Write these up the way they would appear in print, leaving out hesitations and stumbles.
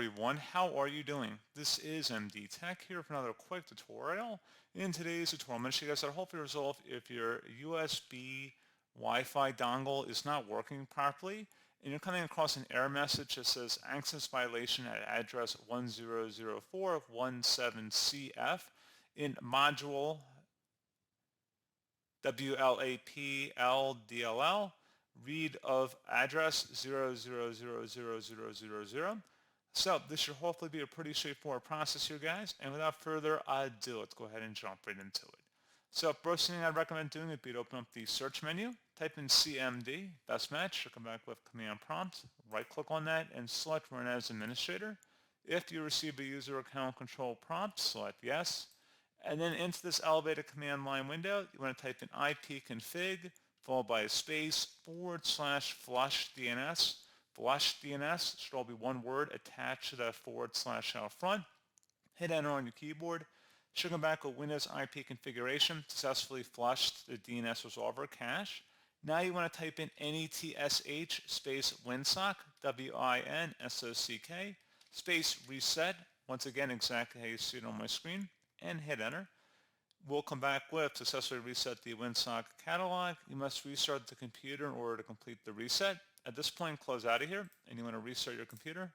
everyone, how are you doing? This is MD Tech here for another quick tutorial. In today's tutorial, I'm going to show you guys how to hopefully resolve if your USB Wi-Fi dongle is not working properly and you're coming across an error message that says access violation at address 100417CF in module WLAPLDLL, read of address 00000000. So this should hopefully be a pretty straightforward process here, guys. And without further ado, let's go ahead and jump right into it. So first thing I'd recommend doing would be to open up the search menu, type in CMD, best match, you'll come back with command prompt, right click on that and select run as administrator. If you receive a user account control prompt, select yes. And then into this elevated command line window, you want to type in ipconfig followed by a space /flush DNS. Flush DNS should all be one word attached to that / out front. Hit enter on your keyboard. Should come back with Windows IP configuration, successfully flushed the DNS resolver cache. Now you want to type in netsh space winsock, WINSOCK, space reset, once again exactly how you see it on my screen, and hit enter. We'll come back with successfully reset the WinSock catalog. You must restart the computer in order to complete the reset. At this point, close out of here, and you want to restart your computer.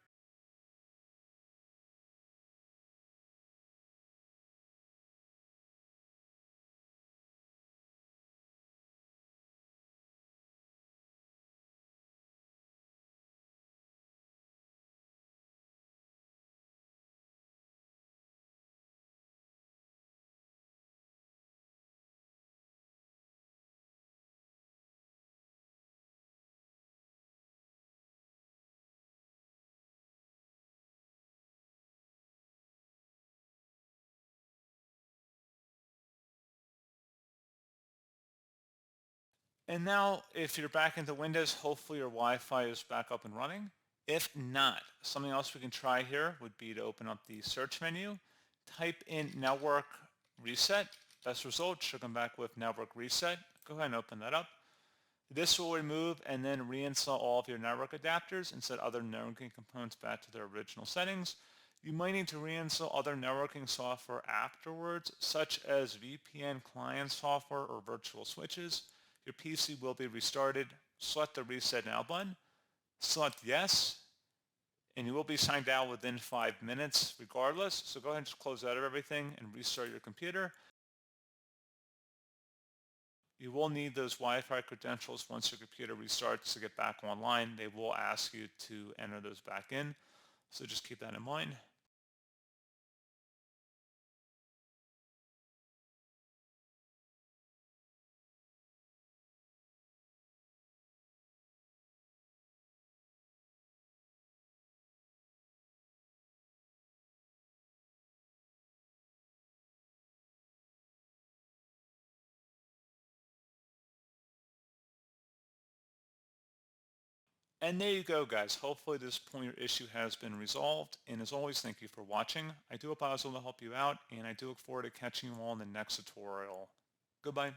And now, if you're back into Windows, hopefully your Wi-Fi is back up and running. If not, something else we can try here would be to open up the search menu, type in network reset. Best result should come back with network reset. Go ahead and open that up. This will remove and then reinstall all of your network adapters and set other networking components back to their original settings. You might need to reinstall other networking software afterwards, such as VPN client software or virtual switches. Your PC will be restarted. Select the Reset Now button. Select Yes, and you will be signed out within 5 minutes regardless. So go ahead and just close out of everything and restart your computer. You will need those Wi-Fi credentials once your computer restarts to get back online. They will ask you to enter those back in. So just keep that in mind. And there you go, guys. Hopefully this pointer issue has been resolved. And as always, thank you for watching. I do hope I was able to help you out, and I do look forward to catching you all in the next tutorial. Goodbye.